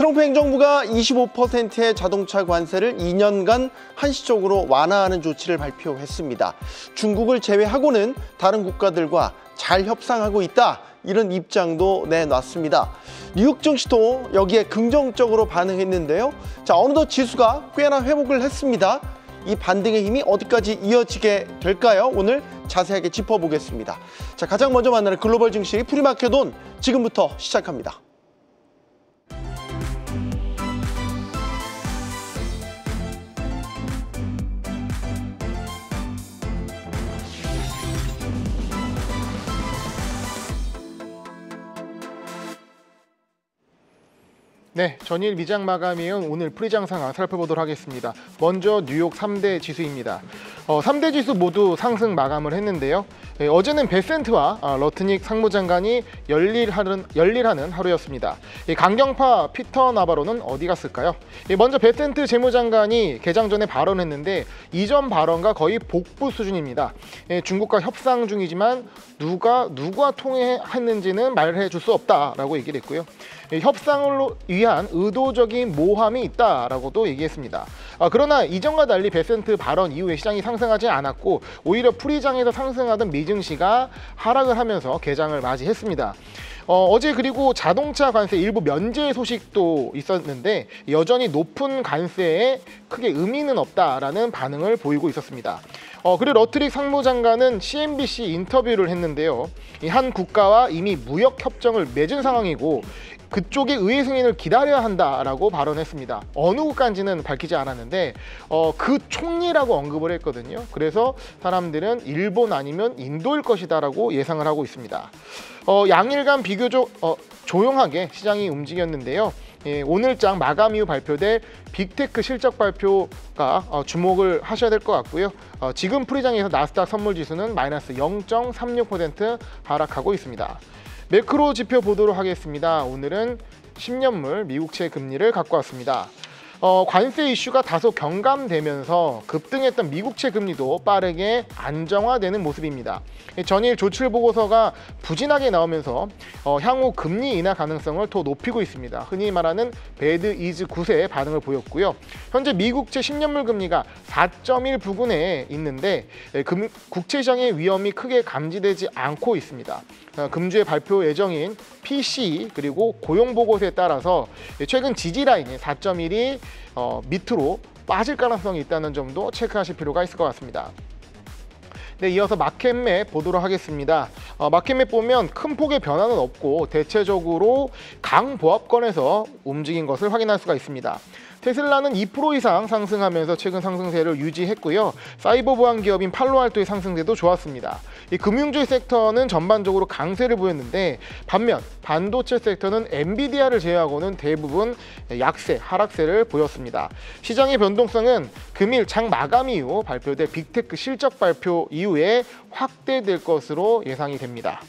트럼프 행정부가 25%의 자동차 관세를 2년간 한시적으로 완화하는 조치를 발표했습니다. 중국을 제외하고는 다른 국가들과 잘 협상하고 있다, 이런 입장도 내놨습니다. 뉴욕 증시도 여기에 긍정적으로 반응했는데요. 자, 어느덧 지수가 꽤나 회복을 했습니다. 이 반등의 힘이 어디까지 이어지게 될까요? 오늘 자세하게 짚어보겠습니다. 자, 가장 먼저 만나는 글로벌 증시 프리마켓 온 지금부터 시작합니다. 네, 전일 미장 마감이온 오늘 프리장 상황 살펴보도록 하겠습니다. 먼저 뉴욕 3대 지수입니다. 3대 지수 모두 상승 마감을 했는데요. 어제는 베센트와 러트닉 상무장관이 열일하는 하루였습니다. 강경파 피터 나바로는 어디 갔을까요? 먼저 베센트 재무장관이 개장 전에 발언했는데 이전 발언과 거의 복부 수준입니다. 중국과 협상 중이지만 누가 누구와 통화했는지는 말해 줄 수 없다라고 얘기를 했고요. 협상을 위한 의도적인 모함이 있다라고도 얘기했습니다. 그러나 이전과 달리 베센트 발언 이후에 시장이 상승하지 않았고 오히려 프리장에서 상승하던 미증시가 하락을 하면서 개장을 맞이했습니다. 어제 그리고 자동차 관세 일부 면제 소식도 있었는데 여전히 높은 관세에 크게 의미는 없다라는 반응을 보이고 있었습니다. 그리고 러트릭 상무장관은 CNBC 인터뷰를 했는데요. 한 국가와 이미 무역 협정을 맺은 상황이고 그쪽의 의회 승인을 기다려야 한다라고 발언했습니다. 어느 국가인지는 밝히지 않았는데 그 총리라고 언급을 했거든요. 그래서 사람들은 일본 아니면 인도일 것이다라고 예상을 하고 있습니다. 양일간 비교적 조용하게 시장이 움직였는데요. 오늘장 마감 이후 발표될 빅테크 실적 발표가 주목을 하셔야 될 것 같고요. 지금 프리장에서 나스닥 선물지수는 마이너스 0.36% 하락하고 있습니다. 매크로 지표 보도록 하겠습니다. 오늘은 10년물 미국채 금리를 갖고 왔습니다. 관세 이슈가 다소 경감되면서 급등했던 미국채 금리도 빠르게 안정화되는 모습입니다. 전일 조출 보고서가 부진하게 나오면서 향후 금리 인하 가능성을 더 높이고 있습니다. 흔히 말하는 배드 이즈 굿의 반응을 보였고요. 현재 미국채 10년물 금리가 4.1 부근에 있는데 국채시장의 위험이 크게 감지되지 않고 있습니다. 금주에 발표 예정인 PCE 그리고 고용 보고서에 따라서 최근 지지 라인이 4.1이 밑으로 빠질 가능성이 있다는 점도 체크하실 필요가 있을 것 같습니다. 네, 이어서 마켓맵 보도록 하겠습니다. 마켓맵 보면 큰 폭의 변화는 없고 대체적으로 강보합권에서 움직인 것을 확인할 수가 있습니다. 테슬라는 2% 이상 상승하면서 최근 상승세를 유지했고요. 사이버 보안 기업인 팔로알토의 상승세도 좋았습니다. 이 금융주의 섹터는 전반적으로 강세를 보였는데 반면 반도체 섹터는 엔비디아를 제외하고는 대부분 약세, 하락세를 보였습니다. 시장의 변동성은 금일 장 마감 이후 발표될 빅테크 실적 발표 이후에 확대될 것으로 예상이 됩니다.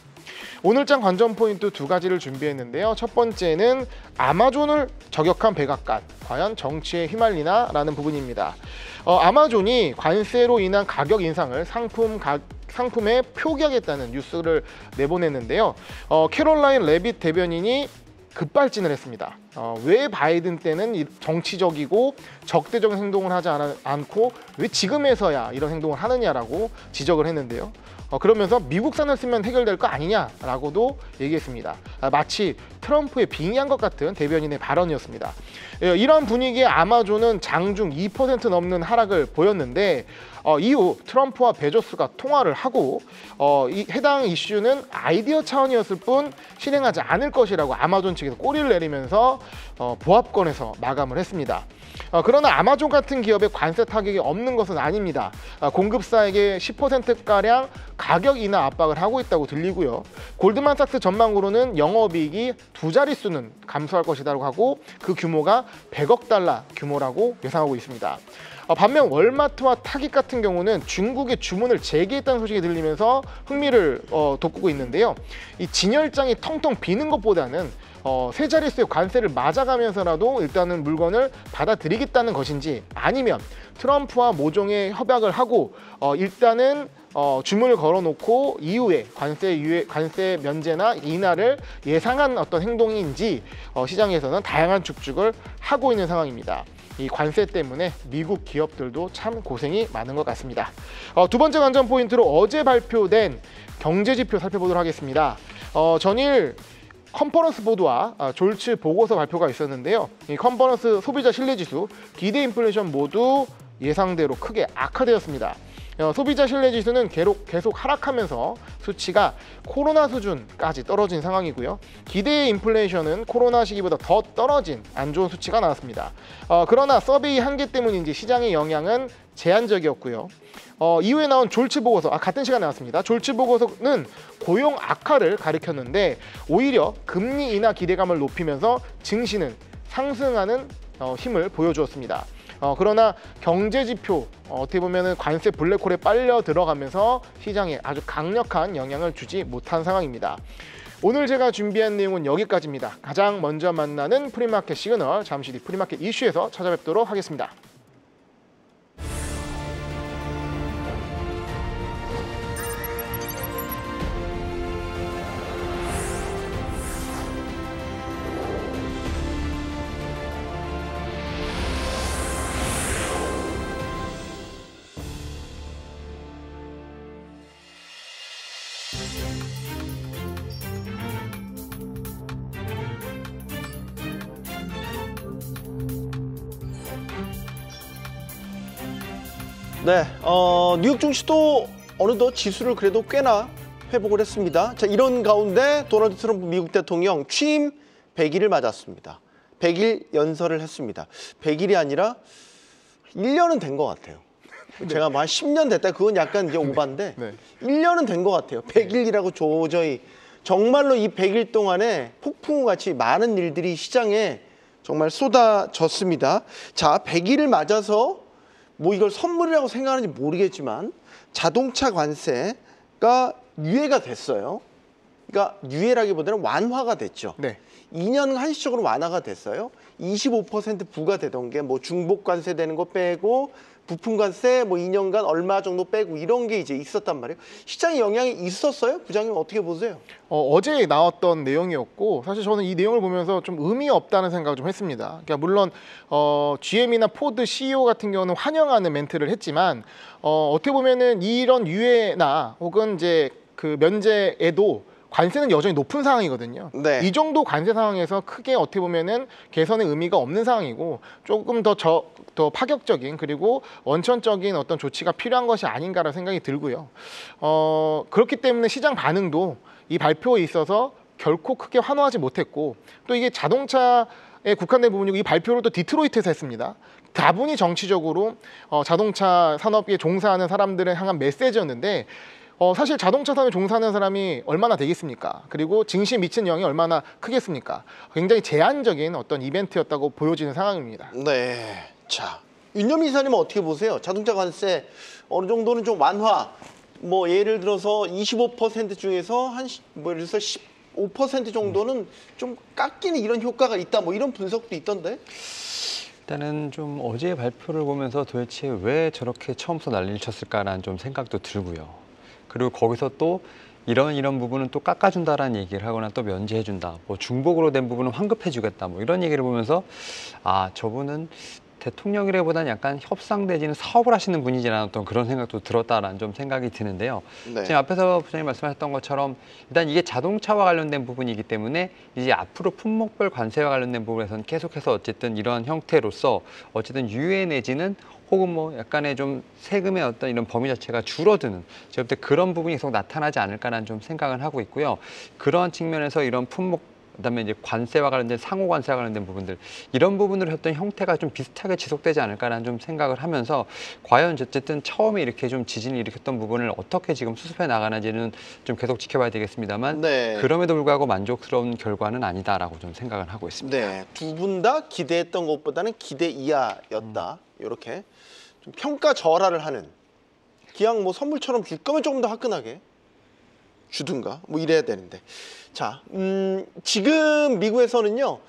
오늘장 관전 포인트 두 가지를 준비했는데요. 첫 번째는 아마존을 저격한 백악관, 과연 정치에 휘말리나? 라는 부분입니다. 아마존이 관세로 인한 가격 인상을 상품에 표기하겠다는 뉴스를 내보냈는데요. 캐롤라인 레빗 대변인이 급발진을 했습니다. 왜 바이든 때는 정치적이고 적대적인 행동을 하지 않고 왜 지금에서야 이런 행동을 하느냐라고 지적을 했는데요. 그러면서 미국산을 쓰면 해결될 거 아니냐라고도 얘기했습니다. 마치 트럼프에 빙의한 것 같은 대변인의 발언이었습니다. 이런 분위기에 아마존은 장중 2% 넘는 하락을 보였는데 이후 트럼프와 베조스가 통화를 하고 이 해당 이슈는 아이디어 차원이었을 뿐 실행하지 않을 것이라고 아마존 측에서 꼬리를 내리면서 보합권에서 마감을 했습니다. 그러나 아마존 같은 기업에 관세 타격이 없는 것은 아닙니다. 공급사에게 10%가량 가격 인하 압박을 하고 있다고 들리고요. 골드만삭스 전망으로는 영업이익이 두 자릿수는 감소할 것이라고 하고 그 규모가 100억 달러 규모라고 예상하고 있습니다. 반면 월마트와 타깃 같은 경우는 중국의 주문을 재개했다는 소식이 들리면서 흥미를 돋구고 있는데요. 이 진열장이 텅텅 비는 것보다는 세 자릿수의 관세를 맞아가면서라도 일단은 물건을 받아들이겠다는 것인지 아니면 트럼프와 모종의 협약을 하고 일단은 주문을 걸어놓고 이후에 관세 면제나 인하를 예상한 어떤 행동인지 시장에서는 다양한 축축을 하고 있는 상황입니다. 이 관세 때문에 미국 기업들도 참 고생이 많은 것 같습니다. 두 번째 관전 포인트로 어제 발표된 경제 지표 살펴보도록 하겠습니다. 전일 컨퍼런스 보드와 졸츠 보고서 발표가 있었는데요. 이 컨퍼런스 소비자 신뢰지수, 기대 인플레이션 모두 예상대로 크게 악화되었습니다. 소비자 신뢰지수는 계속 하락하면서 수치가 코로나 수준까지 떨어진 상황이고요. 기대 인플레이션은 코로나 시기보다 더 떨어진 안 좋은 수치가 나왔습니다. 그러나 서베이 한계 때문인지 시장의 영향은 제한적이었고요. 이후에 나온 졸츠 보고서, 같은 시간에 나왔습니다. 졸츠 보고서는 고용 악화를 가리켰는데 오히려 금리 인하 기대감을 높이면서 증시는 상승하는 힘을 보여주었습니다. 그러나 경제 지표 어떻게 보면 관세 블랙홀에 빨려 들어가면서 시장에 아주 강력한 영향을 주지 못한 상황입니다. 오늘 제가 준비한 내용은 여기까지입니다. 가장 먼저 만나는 프리마켓 시그널, 잠시 뒤 프리마켓 이슈에서 찾아뵙도록 하겠습니다. 네, 뉴욕 증시도 어느덧 지수를 그래도 꽤나 회복을 했습니다. 자, 이런 가운데 도널드 트럼프 미국 대통령 취임 100일을 맞았습니다. 100일 연설을 했습니다. 100일이 아니라 1년은 된 것 같아요. 제가 뭐 한 10년 됐다, 그건 약간 이제 오반데 네. 1년은 된 것 같아요. 100일이라고 도저히 정말로 이 100일 동안에 폭풍같이 많은 일들이 시장에 정말 쏟아졌습니다. 자, 100일을 맞아서 뭐 이걸 선물이라고 생각하는지 모르겠지만 자동차 관세가 유예가 됐어요. 그러니까 유예라기보다는 완화가 됐죠. 네. 2년 한시적으로 완화가 됐어요. 25% 부과되던 게 뭐 중복 관세 되는 거 빼고 부품 관세 뭐 2년간 얼마 정도 빼고 이런 게 이제 있었단 말이에요. 시장에 영향이 있었어요? 부장님 어떻게 보세요? 어제 나왔던 내용이었고 사실 저는 이 내용을 보면서 좀 의미 없다는 생각을 좀 했습니다. 그러니까 물론 GM이나 포드 CEO 같은 경우는 환영하는 멘트를 했지만 어떻게 보면은 이런 유예나 혹은 이제 그 면제에도 관세는 여전히 높은 상황이거든요. 네. 이 정도 관세 상황에서 크게 어떻게 보면은 개선의 의미가 없는 상황이고 조금 더 파격적인 그리고 원천적인 어떤 조치가 필요한 것이 아닌가라는 생각이 들고요. 그렇기 때문에 시장 반응도 이 발표에 있어서 결코 크게 환호하지 못했고 또 이게 자동차에 국한된 부분이고 이 발표를 또 디트로이트에서 했습니다. 다분히 정치적으로 자동차 산업에 종사하는 사람들을 향한 메시지였는데 사실 자동차 산업에 종사하는 사람이 얼마나 되겠습니까? 그리고 증시에 미치는 영향이 얼마나 크겠습니까? 굉장히 제한적인 어떤 이벤트였다고 보여지는 상황입니다. 네. 자, 윤여미 이사님은 어떻게 보세요? 자동차 관세 어느 정도는 좀 완화, 뭐 예를 들어서 25% 중에서 뭐 예를 들어서 15% 정도는 좀 깎이는 이런 효과가 있다, 뭐 이런 분석도 있던데? 일단은 좀 어제 발표를 보면서 도대체 왜 저렇게 처음부터 난리를 쳤을까라는 좀 생각도 들고요. 그리고 거기서 또 이런 부분은 또 깎아준다라는 얘기를 하거나 또 면제해준다. 뭐 중복으로 된 부분은 환급해주겠다. 뭐 이런 얘기를 보면서 저분은 대통령이라기보다는 약간 협상 내지는 사업을 하시는 분이지 않았던 어떤 그런 생각도 들었다라는 좀 생각이 드는데요. 네. 지금 앞에서 부장님 말씀하셨던 것처럼 일단 이게 자동차와 관련된 부분이기 때문에 이제 앞으로 품목별 관세와 관련된 부분에서는 계속해서 어쨌든 이런 형태로서 어쨌든 유예 내지는 혹은 뭐 약간의 좀 세금의 어떤 이런 범위 자체가 줄어드는 제가 볼 때 그런 부분이 계속 나타나지 않을까라는 좀 생각을 하고 있고요. 그러한 측면에서 이런 품목 그다음에 이제 관세와 관련된 상호 관세와 관련된 부분들 이런 부분으로 했던 형태가 좀 비슷하게 지속되지 않을까라는 좀 생각을 하면서 과연 어쨌든 처음에 이렇게 좀 지진을 일으켰던 부분을 어떻게 지금 수습해 나가는지는 좀 계속 지켜봐야 되겠습니다만 네. 그럼에도 불구하고 만족스러운 결과는 아니다라고 좀 생각을 하고 있습니다. 네, 두 분 다 기대했던 것보다는 기대 이하였다. 이렇게 좀 평가 절하를 하는. 그냥 뭐 선물처럼 줄 거면 조금 더 화끈하게 주든가 뭐 이래야 되는데. 자, 지금 미국에서는요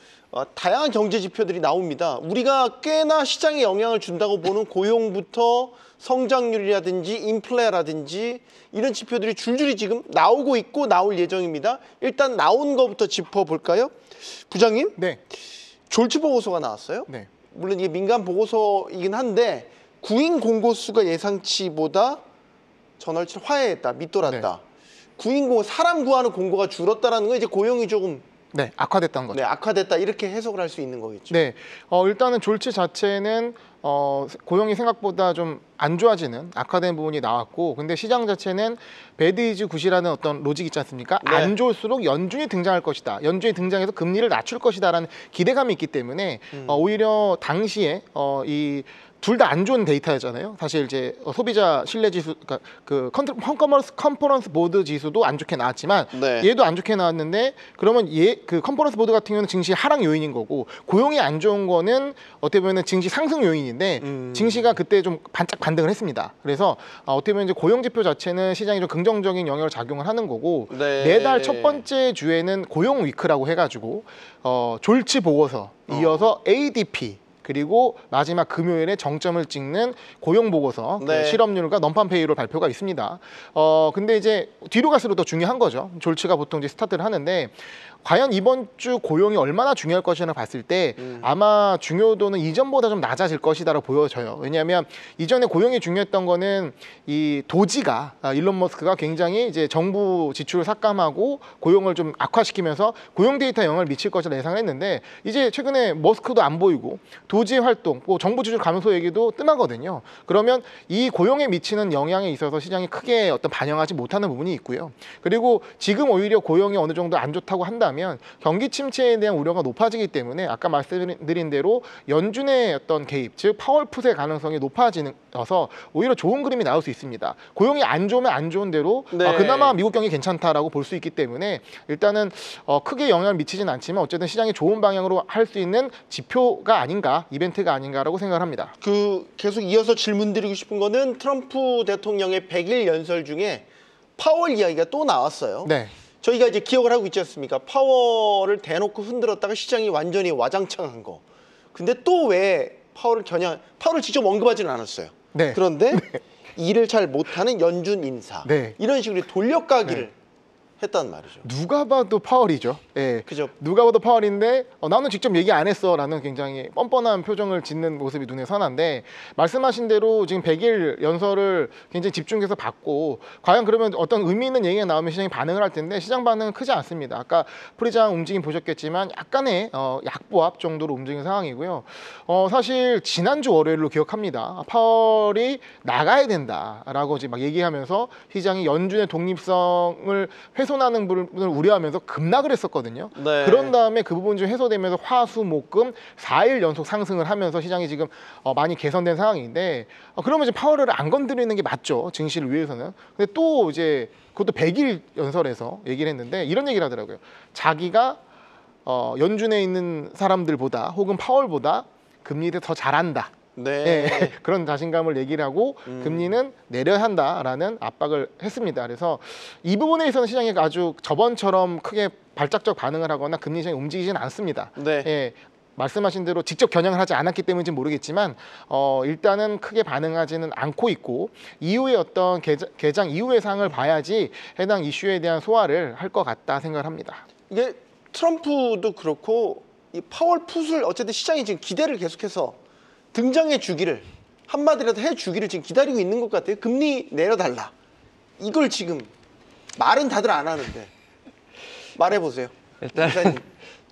다양한 경제 지표들이 나옵니다. 우리가 꽤나 시장에 영향을 준다고 보는 고용부터 성장률이라든지 인플레라든지 이런 지표들이 줄줄이 지금 나오고 있고 나올 예정입니다. 일단 나온 것부터 짚어볼까요? 부장님, 네. 졸지 보고서가 나왔어요. 네. 물론 이게 민간 보고서이긴 한데 구인 공고 수가 예상치보다 전월치 화해했다, 밑돌았다. 구인 공고, 사람 구하는 공고가 줄었다라는 건 이제 고용이 조금 네, 악화됐다는 거죠. 네, 악화됐다 이렇게 해석을 할 수 있는 거겠죠. 네, 일단은 졸지 자체는 고용이 생각보다 좀 안 좋아지는 악화된 부분이 나왔고, 근데 시장 자체는 배드 이즈 굿이라는 어떤 로직이 있지 않습니까? 네. 안 좋을수록 연준이 등장할 것이다. 연준이 등장해서 금리를 낮출 것이다라는 기대감이 있기 때문에 오히려 당시에 이 둘 다 안 좋은 데이터였잖아요. 사실 이제 소비자 신뢰 지수, 그러니까 그 컨퍼런스 보드 지수도 안 좋게 나왔지만 네. 얘도 안 좋게 나왔는데, 그러면 그 컨퍼런스 보드 같은 경우는 증시 하락 요인인 거고, 고용이 안 좋은 거는 어떻게 보면 증시 상승 요인인데 증시가 그때 좀 반짝 반등을 했습니다. 그래서 어떻게 보면 이제 고용 지표 자체는 시장이 좀 긍정적인 영향을 작용을 하는 거고, 네. 매달 첫 번째 주에는 고용 위크라고 해가지고 졸지 보고서 이어서 ADP 그리고 마지막 금요일에 정점을 찍는 고용 보고서, 네. 그 실업률과 넘판 페이롤 발표가 있습니다. 근데 이제 뒤로 갈수록 더 중요한 거죠. 졸지가 보통 이제 스타트를 하는데, 과연 이번 주 고용이 얼마나 중요할 것이라 봤을 때 아마 중요도는 이전보다 좀 낮아질 것이다라고 보여져요. 왜냐하면 이전에 고용이 중요했던 거는 이 도지가 일론 머스크가 굉장히 이제 정부 지출을 삭감하고 고용을 좀 악화시키면서 고용 데이터에 영향을 미칠 것이라 예상을 했는데, 이제 최근에 머스크도 안 보이고 도지 활동, 뭐 정부 지출 감소 얘기도 뜸하거든요. 그러면 이 고용에 미치는 영향에 있어서 시장이 크게 어떤 반영하지 못하는 부분이 있고요. 그리고 지금 오히려 고용이 어느 정도 안 좋다고 한다면 경기 침체에 대한 우려가 높아지기 때문에 아까 말씀드린 대로 연준의 어떤 개입, 즉 파월 풋의 가능성이 높아지면서 오히려 좋은 그림이 나올 수 있습니다. 고용이 안 좋으면 안 좋은 대로 네. 그나마 미국 경기 괜찮다라고 볼 수 있기 때문에 일단은 크게 영향을 미치진 않지만 어쨌든 시장이 좋은 방향으로 할 수 있는 지표가 아닌가, 이벤트가 아닌가라고 생각을 합니다. 계속 이어서 질문드리고 싶은 거는 트럼프 대통령의 100일 연설 중에 파월 이야기가 또 나왔어요. 네. 저희가 이제 기억을 하고 있지 않습니까? 파월을 대놓고 흔들었다가 시장이 완전히 와장창한 거. 근데 또 왜 파월을 직접 언급하지는 않았어요. 네. 그런데 일을 잘 못하는 연준 인사. 네. 이런 식으로 돌려가기를 했단 말이죠. 누가 봐도 파월이죠. 예. 그죠? 누가 봐도 파월인데 나는 직접 얘기 안 했어라는 굉장히 뻔뻔한 표정을 짓는 모습이 눈에 선한데, 말씀하신 대로 지금 100일 연설을 굉장히 집중해서 봤고, 과연 그러면 어떤 의미 있는 얘기가 나오면 시장이 반응을 할 텐데 시장 반응은 크지 않습니다. 아까 프리장 움직임 보셨겠지만 약간의 약보합 정도로 움직인 상황이고요. 사실 지난주 월요일로 기억합니다. 파월이 나가야 된다라고 지금 막 얘기하면서 시장이 연준의 독립성을 훼손하는 부분을 우려하면서 급락을 했었거든요. 네. 그런 다음에 그 부분이 좀 해소되면서 화수목금 4일 연속 상승을 하면서 시장이 지금 많이 개선된 상황인데, 그러면 이제 파월을 안 건드리는 게 맞죠, 증시를 위해서는. 근데 또 이제 그것도 100일 연설에서 얘기를 했는데 이런 얘기를 하더라고요. 자기가 연준에 있는 사람들보다 혹은 파월보다 금리를 더 잘한다. 네. 네, 그런 자신감을 얘기를 하고 금리는 내려야 한다라는 압박을 했습니다. 그래서 이 부분에 있어서는 시장이 아주 저번처럼 크게 발작적 반응을 하거나 금리 시장이 움직이지는 않습니다. 네. 예, 말씀하신 대로 직접 겨냥을 하지 않았기 때문인지 모르겠지만 일단은 크게 반응하지는 않고 있고, 이후에 어떤 개장 이후의 상황을 봐야지 해당 이슈에 대한 소화를 할 것 같다 생각을 합니다. 이게 트럼프도 그렇고 이 파월 풋을 어쨌든 시장이 지금 기대를 계속해서 등장해 주기를, 한마디라도 해 주기를 지금 기다리고 있는 것 같아요. 금리 내려달라. 이걸 지금 말은 다들 안 하는데 말해보세요. 일단 기사님.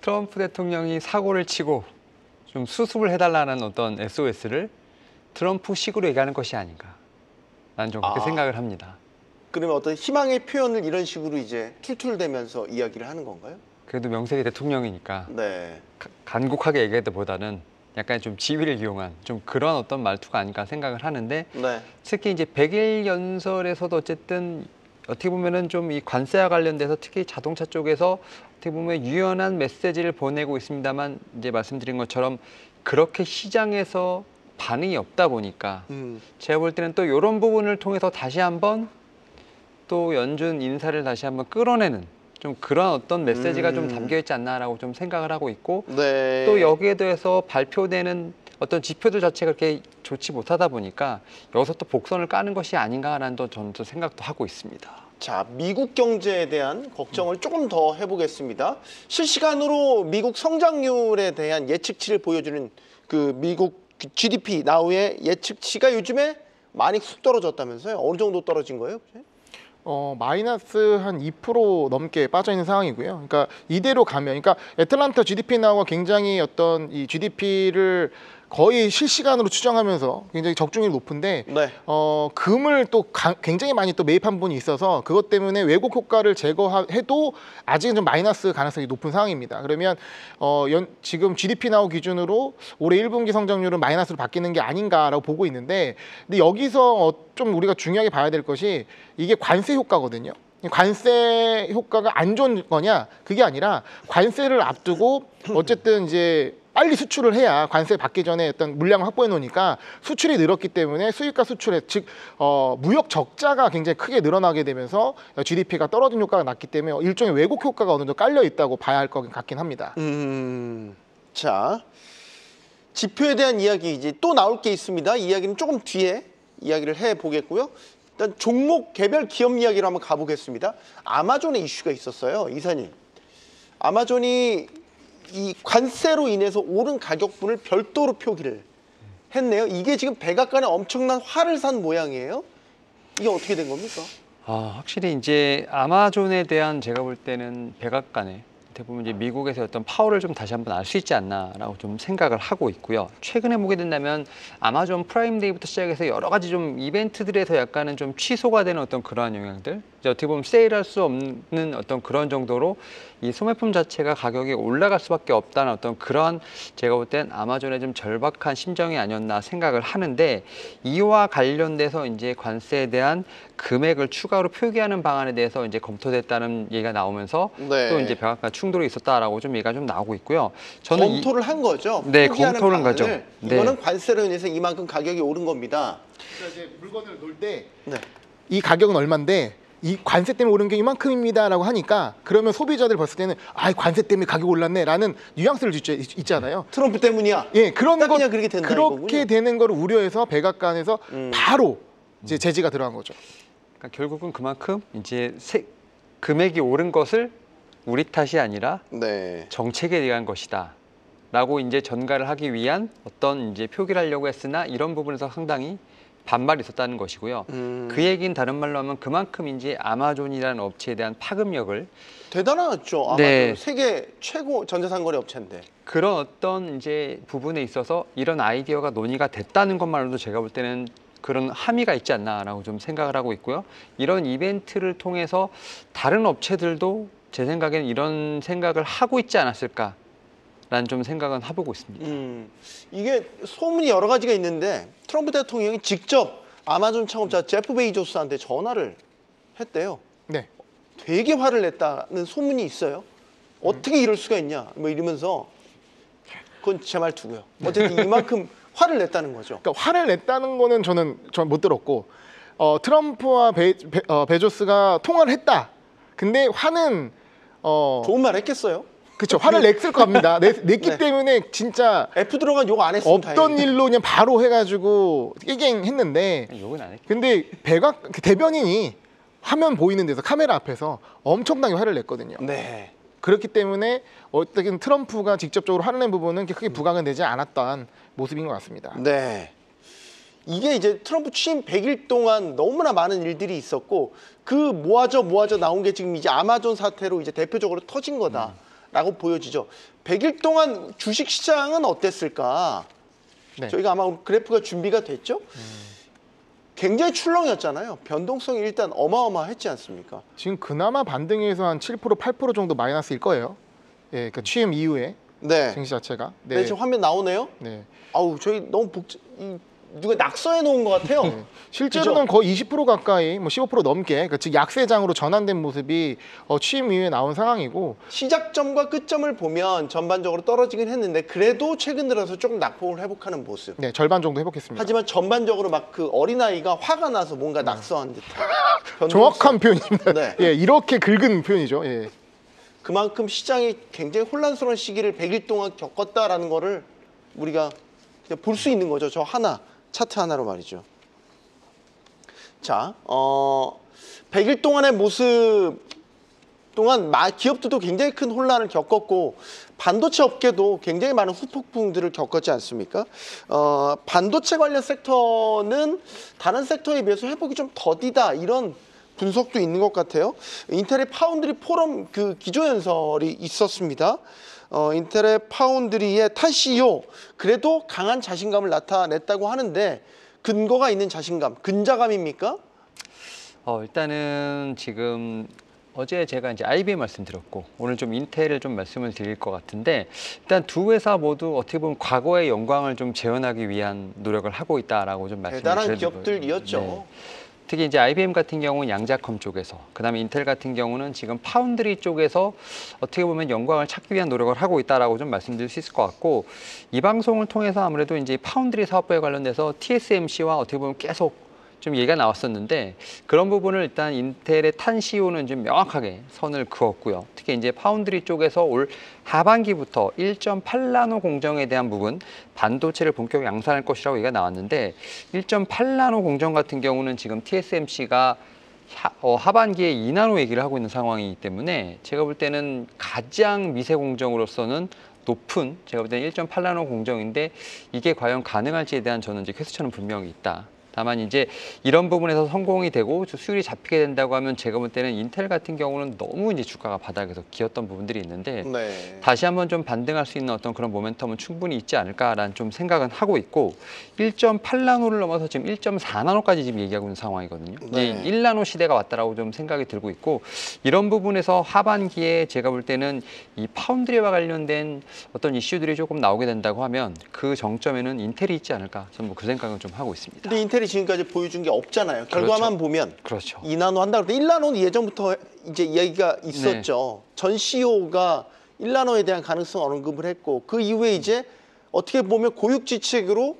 트럼프 대통령이 사고를 치고 좀 수습을 해달라는 어떤 SOS를 트럼프식으로 얘기하는 것이 아닌가, 나는 좀 그렇게 생각을 합니다. 그러면 어떤 희망의 표현을 이런 식으로 이제 툴툴대면서 이야기를 하는 건가요? 그래도 명색이 대통령이니까 네. 간곡하게 얘기하기보다는 약간 좀 지위를 이용한 좀 그런 어떤 말투가 아닐까 생각을 하는데, 네. 특히 이제 100일 연설에서도 어쨌든 어떻게 보면은 좀 이 관세와 관련돼서 특히 자동차 쪽에서 어떻게 보면 유연한 메시지를 보내고 있습니다만, 이제 말씀드린 것처럼 그렇게 시장에서 반응이 없다 보니까 제가 볼 때는 또 이런 부분을 통해서 다시 한번 또 연준 인사를 다시 한번 끌어내는 좀 그런 어떤 메시지가 좀 음. 담겨 있지 않나라고 좀 생각을 하고 있고 네. 또 여기에 대해서 발표되는 어떤 지표들 자체가 그렇게 좋지 못하다 보니까 여기서 또 복선을 까는 것이 아닌가라는 또 저는 또 생각도 하고 있습니다. 자, 미국 경제에 대한 걱정을 조금 더 해보겠습니다. 실시간으로 미국 성장률에 대한 예측치를 보여주는 그 미국 GDP 나우의 예측치가 요즘에 많이 훅 떨어졌다면서요? 어느 정도 떨어진 거예요? 마이너스 한 2% 넘게 빠져 있는 상황이고요. 그러니까 이대로 가면, 그러니까 애틀란타 GDP 나우가 굉장히 어떤 이 GDP를 거의 실시간으로 추정하면서 굉장히 적중률이 높은데 네. 금을 또 굉장히 많이 또 매입한 분이 있어서 그것 때문에 왜곡 효과를 제거해도 아직은 좀 마이너스 가능성이 높은 상황입니다. 그러면 지금 GDP 나우 기준으로 올해 1분기 성장률은 마이너스로 바뀌는 게 아닌가라고 보고 있는데 근데 여기서 좀 우리가 중요하게 봐야 될 것이 이게 관세 효과거든요. 관세 효과가 안 좋은 거냐? 그게 아니라 관세를 앞두고 어쨌든 이제 빨리 수출을 해야 관세 받기 전에 어떤 물량을 확보해 놓으니까 수출이 늘었기 때문에 수입과 수출에 즉 무역 적자가 굉장히 크게 늘어나게 되면서 GDP가 떨어진 효과가 났기 때문에 일종의 왜곡 효과가 어느 정도 깔려 있다고 봐야 할 것 같긴 합니다. 자, 지표에 대한 이야기 이제 또 나올 게 있습니다. 이야기는 조금 뒤에 이야기를 해 보겠고요. 일단 종목 개별 기업 이야기로 한번 가보겠습니다. 아마존의 이슈가 있었어요, 이사님. 아마존이 이 관세로 인해서 오른 가격분을 별도로 표기를 했네요. 이게 지금 백악관에 엄청난 화를 산 모양이에요. 이게 어떻게 된 겁니까? 확실히 이제 아마존에 대한 제가 볼 때는 백악관에 대부분 이제 미국에서 어떤 파워를 좀 다시 한번 알 수 있지 않나라고 좀 생각을 하고 있고요. 최근에 보게 된다면 아마존 프라임데이부터 시작해서 여러 가지 좀 이벤트들에서 약간은 좀 취소가 되는 어떤 그러한 영향들, 이제 어떻게 보면 세일할 수 없는 어떤 그런 정도로 이 소매품 자체가 가격이 올라갈 수밖에 없다는 어떤 그런 제가 볼 땐 아마존의 좀 절박한 심정이 아니었나 생각을 하는데 이와 관련돼서 이제 관세에 대한 금액을 추가로 표기하는 방안에 대해서 이제 검토됐다는 얘기가 나오면서 네. 또 이제 백악관 충돌이 있었다라고 좀 얘기가 좀 나오고 있고요. 저는 검토를 한 거죠. 네, 포기하는 검토는 방안을. 거죠. 네. 이거는 관세로 인해서 이만큼 가격이 오른 겁니다. 그러니까 이제 물건을 놓을 때 이 네. 가격은 얼마인데 이 관세 때문에 오른 게 이만큼입니다라고 하니까 그러면 소비자들 봤을 때는 관세 때문에 가격이 올랐네라는 뉘앙스를 있잖아요. 트럼프 때문이야. 예, 그런 딱 것 그냥 그렇게 된다 그렇게 이거군요. 되는 걸 우려해서 백악관에서 바로 이제 제지가 들어간 거죠. 그러니까 결국은 그만큼 이제 금액이 오른 것을 우리 탓이 아니라 네. 정책에 대한 것이다라고 이제 전가를 하기 위한 어떤 이제 표기를 하려고 했으나 이런 부분에서 상당히 반발이 있었다는 것이고요. 그 얘기는 다른 말로 하면 그만큼 이제 아마존이라는 업체에 대한 파급력을 대단하죠. 아마존 네. 세계 최고 전자상거래 업체인데. 그런 어떤 이제 부분에 있어서 이런 아이디어가 논의가 됐다는 것만으로도 제가 볼 때는 그런 함의가 있지 않나라고 좀 생각을 하고 있고요. 이런 이벤트를 통해서 다른 업체들도 제 생각에는 이런 생각을 하고 있지 않았을까라는 좀 생각은 해보고 있습니다. 이게 소문이 여러 가지가 있는데 트럼프 대통령이 직접 아마존 창업자 제프 베이조스한테 전화를 했대요. 네. 되게 화를 냈다는 소문이 있어요. 어떻게 이럴 수가 있냐 뭐 이러면서 그건 제 말투고요. 어쨌든 이만큼 화를 냈다는 거죠. 그러니까 화를 냈다는 거는 저는 못 들었고 트럼프와 베조스가 통화를 했다. 근데 화는 좋은 말 했겠어요? 그렇죠. 화를 냈을 겁니다. 냈기 네. 때문에 진짜 F 들어간 욕 안 했으면 없던 다행이에요. 일로 그냥 바로 해가지고 깨갱했는데 욕은 안 했고. 근데 그 대변인이 화면 보이는 데서 카메라 앞에서 엄청나게 화를 냈거든요. 네. 그렇기 때문에 어떻게든 트럼프가 직접적으로 화를 낸 부분은 크게 부각은 되지 않았던 모습인 것 같습니다. 네. 이게 이제 트럼프 취임 100일 동안 너무나 많은 일들이 있었고 그 모아져 나온 게 지금 이제 아마존 사태로 이제 대표적으로 터진 거다라고 보여지죠. 100일 동안 주식 시장은 어땠을까? 네. 저희가 아마 그래프가 준비가 됐죠? 굉장히 출렁이었잖아요. 변동성이 일단 어마어마했지 않습니까? 지금 그나마 반등에서 한 7%, 8% 정도 마이너스일 거예요. 예, 그러니까 취임 이후에 네. 증시 자체가. 네, 지금 화면 나오네요. 네. 아우, 저희 너무 누가 낙서해 놓은 것 같아요. 네. 실제로는 거의 20% 가까이, 뭐 15% 넘게, 그러니까 즉 약세장으로 전환된 모습이 취임 이후에 나온 상황이고. 시작점과 끝점을 보면 전반적으로 떨어지긴 했는데 그래도 최근 들어서 조금 낙폭을 회복하는 모습. 네, 절반 정도 회복했습니다. 하지만 전반적으로 막 그 어린아이가 화가 나서 뭔가 낙서한 듯한. 정확한 표현입니다. 네. 예, 이렇게 긁은 표현이죠. 예. 그만큼 시장이 굉장히 혼란스러운 시기를 100일 동안 겪었다라는 거를 우리가 볼 수 있는 거죠. 저 하나, 차트 하나로 말이죠. 자, 100일 동안의 모습 동안 기업들도 굉장히 큰 혼란을 겪었고 반도체 업계도 굉장히 많은 후폭풍들을 겪었지 않습니까? 반도체 관련 섹터는 다른 섹터에 비해서 회복이 좀 더디다 이런 분석도 있는 것 같아요. 인텔의 파운드리 포럼 그 기조연설이 있었습니다. 인텔의 파운드리의 탄 CEO 그래도 강한 자신감을 나타냈다고 하는데 근거가 있는 자신감, 근자감입니까? 일단은 지금 어제 제가 이제 IBM 말씀드렸고 오늘 좀 인텔을 좀 말씀을 드릴 것 같은데 일단 두 회사 모두 어떻게 보면 과거의 영광을 좀 재현하기 위한 노력을 하고 있다라고 좀 말씀을 드려요. 대단한 기업들이었죠. 네. 특히 이제 IBM 같은 경우는 양자컴 쪽에서, 그다음에 인텔 같은 경우는 지금 파운드리 쪽에서 어떻게 보면 영광을 찾기 위한 노력을 하고 있다라고 좀 말씀드릴 수 있을 것 같고 이 방송을 통해서 아무래도 이제 파운드리 사업부에 관련돼서 TSMC와 어떻게 보면 계속 좀 얘기가 나왔었는데 그런 부분을 일단 인텔의 탄 CEO는 좀 명확하게 선을 그었고요. 특히 이제 파운드리 쪽에서 올 하반기부터 1.8나노 공정에 대한 부분 반도체를 본격 양산할 것이라고 얘기가 나왔는데 1.8나노 공정 같은 경우는 지금 TSMC가 하반기에 2나노 얘기를 하고 있는 상황이기 때문에 제가 볼 때는 가장 미세 공정으로서는 높은 제가 볼 때는 1.8나노 공정인데 이게 과연 가능할지에 대한 저는 이제 퀘스천은 분명히 있다. 다만 이제 이런 부분에서 성공이 되고 수율이 잡히게 된다고 하면 제가 볼 때는 인텔 같은 경우는 너무 이제 주가가 바닥에서 기었던 부분들이 있는데 네. 다시 한번 좀 반등할 수 있는 어떤 그런 모멘텀은 충분히 있지 않을까라는 좀 생각은 하고 있고 1.8나노를 넘어서 지금 1.4나노까지 지금 얘기하고 있는 상황이거든요. 네. 이제 1나노 시대가 왔다라고 좀 생각이 들고 있고 이런 부분에서 하반기에 제가 볼 때는 이 파운드리와 관련된 어떤 이슈들이 조금 나오게 된다고 하면 그 정점에는 인텔이 있지 않을까 저는 뭐 그 생각을 좀 하고 있습니다. 근데 인텔이 지금까지 보여준 게 없잖아요. 결과만 보면 그렇죠. 2나노 한다 그럴 때 1나노는 예전부터 이제 이야기가 있었죠. 전 CEO가 1나노에 대한 가능성을 언급을 했고 그 이후에 이제 어떻게 보면 고육지책으로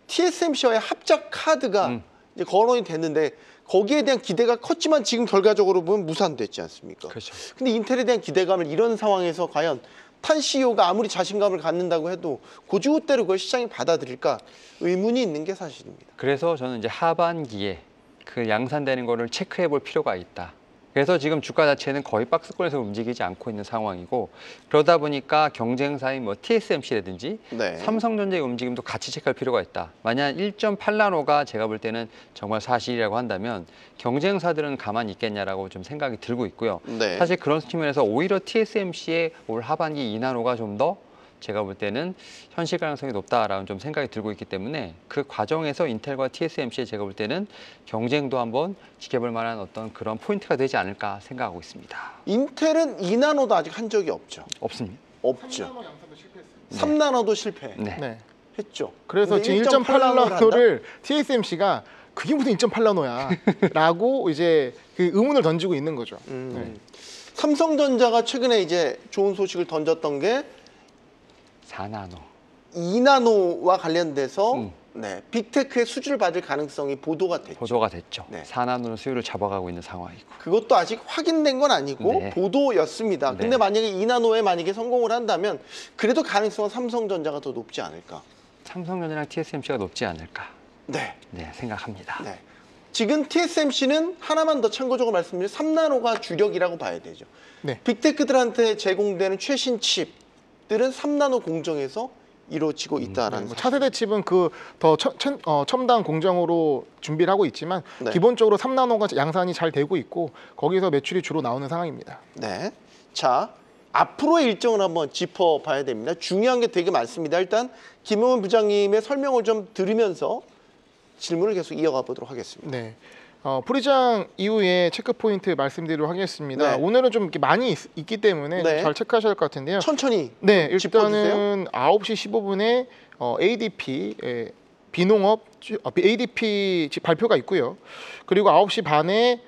TSMC와의 합작 카드가 이제 거론이 됐는데 거기에 대한 기대가 컸지만 지금 결과적으로 보면 무산됐지 않습니까? 그렇죠. 근데 인텔에 대한 기대감을 이런 상황에서 과연 탄 CEO가 아무리 자신감을 갖는다고 해도 고지고대로 그걸 시장이 받아들일까 의문이 있는 게 사실입니다. 그래서 저는 이제 하반기에 그 양산되는 거를 체크해 볼 필요가 있다. 그래서 지금 주가 자체는 거의 박스권에서 움직이지 않고 있는 상황이고 그러다 보니까 경쟁사인 뭐 TSMC라든지 네. 삼성전자의 움직임도 같이 체크할 필요가 있다. 만약 1.8나노가 제가 볼 때는 정말 사실이라고 한다면 경쟁사들은 가만히 있겠냐라고 좀 생각이 들고 있고요. 네. 사실 그런 측면에서 오히려 TSMC의 올 하반기 2나노가 좀 더 제가 볼 때는 현실 가능성이 높다라는 좀 생각이 들고 있기 때문에 그 과정에서 인텔과 TSMC의 제가 볼 때는 경쟁도 한번 지켜볼 만한 어떤 그런 포인트가 되지 않을까 생각하고 있습니다. 인텔은 2나노도 아직 한 적이 없죠. 없습니다. 없죠. 3나노 양산도 실패했어요. 3나노도 실패했죠. 네. 네. 그래서 근데 지금 1.8나노를 1.8나노를 TSMC가 그게 무슨 2.8나노야 라고 이제 그 의문을 던지고 있는 거죠. 네. 삼성전자가 최근에 이제 좋은 소식을 던졌던 게 4나노. 2나노와 관련돼서 네, 빅테크의 수주를 받을 가능성이 보도가 됐죠. 보도가 됐죠. 네. 4나노는 수요를 잡아가고 있는 상황이고. 그것도 아직 확인된 건 아니고 네. 보도였습니다. 네. 근데 만약에 2나노에 만약에 성공을 한다면 그래도 가능성은 삼성전자가 더 높지 않을까. 삼성전자랑 TSMC가 높지 않을까. 네. 네, 생각합니다. 네. 지금 TSMC는 하나만 더 참고적으로 말씀드리면 3나노가 주력이라고 봐야 되죠. 네. 빅테크들한테 제공되는 최신 칩들은 3나노 공정에서 이루어지고 있다라는 뭐 사실. 차세대 칩은 그 더 첨단 공정으로 준비를 하고 있지만 네. 기본적으로 3나노가 양산이 잘 되고 있고 거기서 매출이 주로 나오는 상황입니다. 네. 자, 앞으로의 일정을 한번 짚어봐야 됩니다. 중요한 게 되게 많습니다. 일단 김용훈 부장님의 설명을 좀 들으면서 질문을 계속 이어가 보도록 하겠습니다. 네. 프리장 이후에 체크 포인트 말씀드리도록 하겠습니다. 네. 오늘은 좀 이렇게 많이 있기 때문에 네. 잘 체크하셔야 할 것 같은데요. 천천히 네, 짚어주세요. 일단은 9시 15분에 ADP 비농업 ADP 발표가 있고요. 그리고 9시 반에